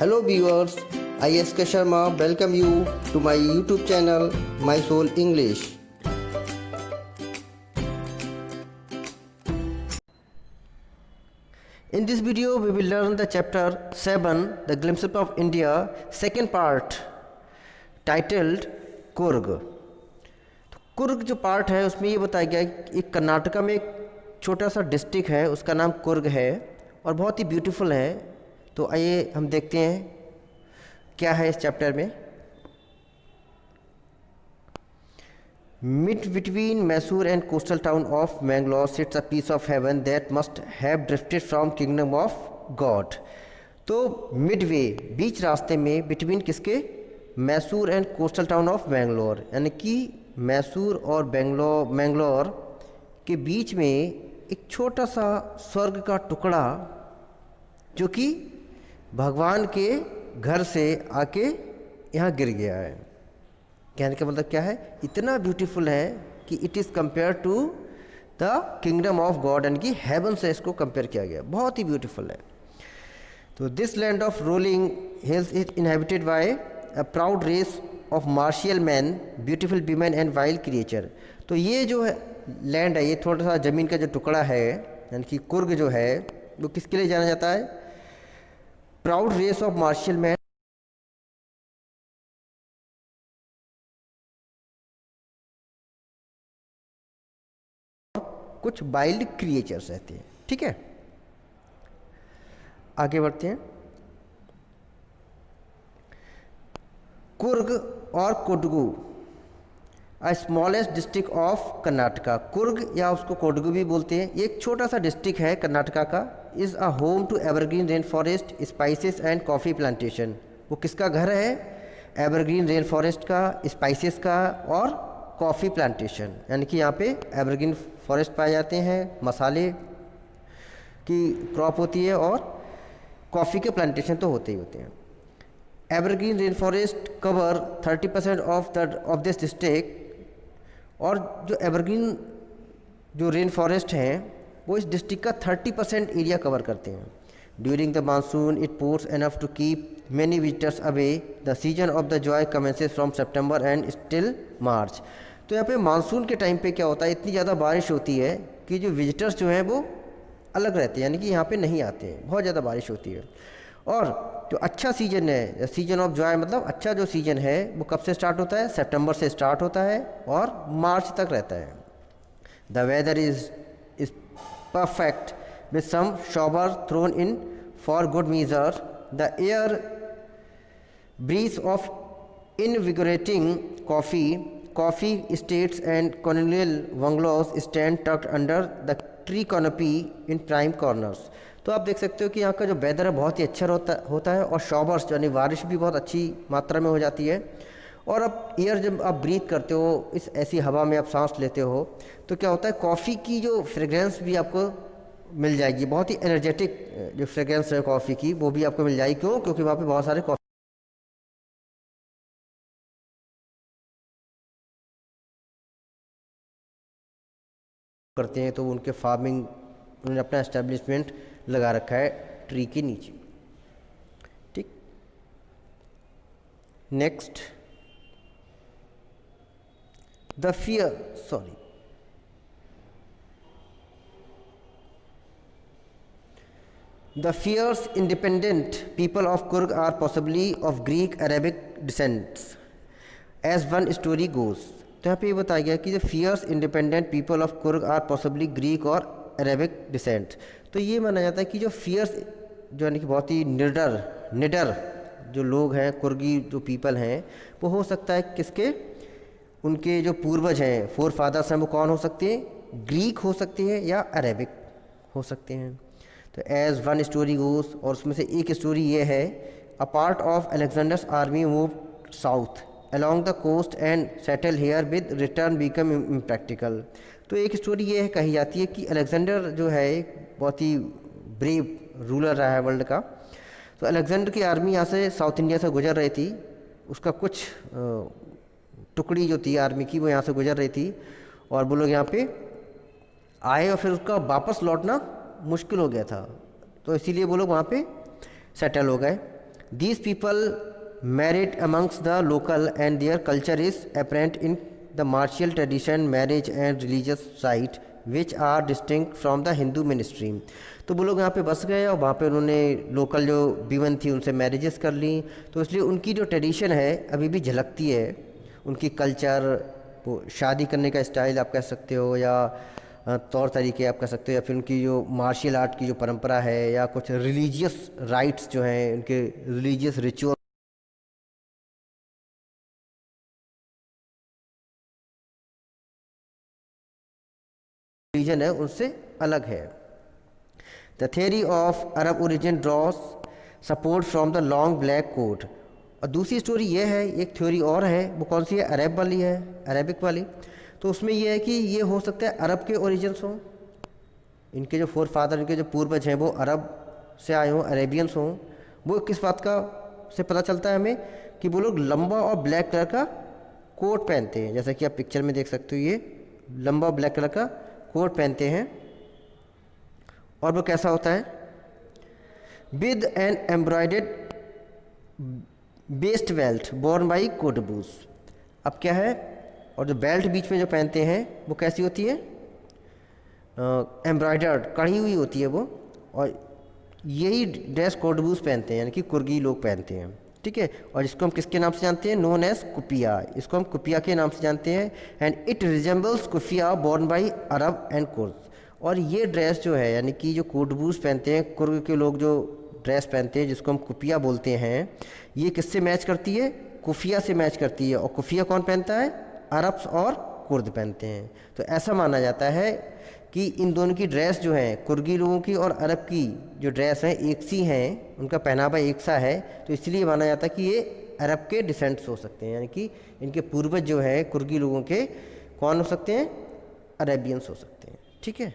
Hello viewers, I S.K. Sharma welcome you to my YouTube channel My Soul English. In this video we will learn the chapter 7, The Glimpses of India, second part titled Coorg. तो कुर्ग जो part है उसमें ये बताया गया है एक कर्नाटका में एक छोटा सा डिस्ट्रिक्ट है, उसका नाम कुर्ग है और बहुत ही ब्यूटीफुल है। तो आइए हम देखते हैं क्या है इस चैप्टर में। Mid between Mysore and coastal town of Mangalore sits a piece of heaven that must have drifted from kingdom of God. तो मिडवे बीच रास्ते में बिटवीन किसके, Mysore and coastal town of Mangalore, यानी कि मैसूर और मैंगलोर के बीच में एक छोटा सा स्वर्ग का टुकड़ा जो कि भगवान के घर से आके यहाँ गिर गया है। कहने का मतलब क्या है, इतना ब्यूटीफुल है कि it is compare to the kingdom of God, यानी कि हेवन से इसको कंपेयर किया गया, बहुत ही ब्यूटीफुल है। तो this land of rolling hills is inhabited by a proud race of martial man, beautiful women and wild creature. तो ये जो है लैंड है, ये थोड़ा सा ज़मीन का जो टुकड़ा है, यानी कि कुर्ग जो है वो किसके लिए जाना जाता है, proud race of martial man, कुछ वाइल्ड क्रिएचर्स रहते हैं। ठीक है, आगे बढ़ते हैं। कुर्ग और Kodagu, a smallest district of Karnataka. Coorg या उसको कोडगु भी बोलते हैं, ये एक छोटा सा डिस्ट्रिक्ट है कर्नाटका का। Is a home to evergreen rain forest, spices and coffee plantation. वो किसका घर है, एवरग्रीन रेन फॉरेस्ट का, स्पाइसेस का और कॉफ़ी प्लांटेशन, यानी कि यहाँ पे एवरग्रीन फॉरेस्ट पाए जाते हैं, मसाले की क्रॉप होती है और कॉफ़ी के प्लांटेशन तो होते ही होते हैं। Evergreen rain forest cover 30% of this district. और जो एवरग्रीन जो रेन फॉरेस्ट हैं वो इस डिस्ट्रिक्ट का 30% एरिया कवर करते हैं। During the monsoon it pours enough to keep many visitors away. The season of the joy commences from September and still March. तो यहाँ पे मानसून के टाइम पे क्या होता है, इतनी ज़्यादा बारिश होती है कि जो विजिटर्स जो हैं वो अलग रहते हैं, यानी कि यहाँ पे नहीं आते हैं, बहुत ज़्यादा बारिश होती है। और जो अच्छा सीजन है, सीजन ऑफ जॉय मतलब अच्छा जो सीजन है वो कब से स्टार्ट होता है, सितंबर से स्टार्ट होता है और मार्च तक रहता है। The weather is perfect with some shower thrown in for good measure. The air breeze of invigorating coffee estates and colonial bungalows stand tucked under the tree canopy in prime corners. तो आप देख सकते हो कि यहाँ का जो weather है बहुत ही अच्छा होता है और शॉवर्स यानी बारिश भी बहुत अच्छी मात्रा में हो जाती है। और अब एयर जब आप ब्रीथ करते हो, इस ऐसी हवा में आप सांस लेते हो, तो क्या होता है, कॉफ़ी की जो फ्रेग्रेंस भी आपको मिल जाएगी, बहुत ही एनर्जेटिक जो फ्रेग्रेंस है कॉफ़ी की वो भी आपको मिल जाएगी। क्यों, क्योंकि वहाँ पे बहुत सारे कॉफ़ी करते हैं, तो उनके फार्मिंग, उन्होंने अपना एस्टेब्लिशमेंट लगा रखा है ट्री के नीचे। ठीक, next The fierce independent people of Kurg are possibly of Greek-Arabic descent, as one story goes. तो यहाँ पे ये बताया गया कि the fierce independent people of Kurg are possibly Greek और Arabic descent। तो ये माना जाता है कि जो fierce, जो यानी कि बहुत ही निडर जो लोग हैं, कुर्गी जो पीपल हैं, वो हो सकता है किसके, उनके जो पूर्वज हैं, फोर फादर्स हैं, वो कौन हो सकते हैं, ग्रीक हो सकते हैं या अरेबिक हो सकते हैं। तो एज वन स्टोरी गोस, और उसमें से एक स्टोरी ये है, a part of Alexander's army move south along the coast and settle here with return become impractical. तो एक स्टोरी ये है, कही जाती है कि अलेक्जेंडर जो है बहुत ही ब्रेव रूलर रहा है वर्ल्ड का। तो अलेक्जेंडर की आर्मी यहाँ से साउथ इंडिया से गुजर रही थी, उसका कुछ टुकड़ी जो थी आर्मी की वो यहाँ से गुजर रही थी और वो लोग यहाँ पे आए और फिर उसका वापस लौटना मुश्किल हो गया था, तो इसीलिए वो लोग वहाँ पे सेटल हो गए। These people married amongst the local and their culture is apparent in the martial tradition, marriage and religious rite which are distinct from the Hindu ministry. तो वो लोग यहाँ पे बस गए और वहाँ पे उन्होंने लोकल जो वीमेन थी उनसे मैरिजेस कर ली, तो इसलिए उनकी जो ट्रेडिशन है अभी भी झलकती है, उनकी कल्चर, वो शादी करने का स्टाइल आप कह सकते हो, या तौर तरीके आप कह सकते हो, या फिर उनकी जो मार्शल आर्ट की जो परंपरा है, या कुछ रिलीजियस राइट्स जो हैं, उनके रिलीजियस रिचुअल रीजन है उनसे अलग है। The theory of Arab origin draws support from the long black coat. और दूसरी स्टोरी ये है, एक थ्योरी और है, वो कौन सी है, अरब वाली है, अरेबिक वाली। तो उसमें ये है कि ये हो सकता है अरब के ओरिजिन्स हों, इनके जो फोर फादर, इनके जो पूर्वज हैं वो अरब से आए हों, अरेबियंस हों। वो किस बात का से पता चलता है हमें, कि वो लोग लंबा और ब्लैक कलर का कोट पहनते हैं, जैसा कि आप पिक्चर में देख सकते हो, ये लंबा ब्लैक कलर का कोट पहनते हैं। और वो कैसा होता है, with an embroidered best belt born by कोटबूस। अब क्या है, और जो बेल्ट बीच में जो पहनते हैं वो कैसी होती है, एम्ब्रॉयडर्ड, कढ़ी हुई होती है वो। और यही ड्रेस कोटबूस पहनते हैं, यानी कि कुर्गी लोग पहनते हैं, ठीक है। और इसको हम किसके नाम से जानते हैं, नोन एज कुपिया, इसको हम कुपिया के नाम से जानते हैं। And it resembles keffiyeh born by Arab and Kurd. और ये ड्रेस जो है, यानी कि जो कोटबूस पहनते हैं, कुर्ग के लोग जो ड्रेस पहनते हैं जिसको हम कुपिया बोलते हैं, ये किससे मैच करती है, कुफिया से मैच करती है। और कुफिया कौन पहनता है, अरब्स और कुर्द पहनते हैं। तो ऐसा माना जाता है कि इन दोनों की ड्रेस जो है, कुर्गी लोगों की और अरब की जो ड्रेस है एक सी हैं, उनका पहनावा एक सा है। तो इसलिए माना जाता है कि ये अरब के डिसेंट्स हो सकते हैं, यानी कि इनके पूर्वज जो है कुर्गी लोगों के कौन हो सकते हैं, अरेबियंस हो सकते हैं, ठीक है।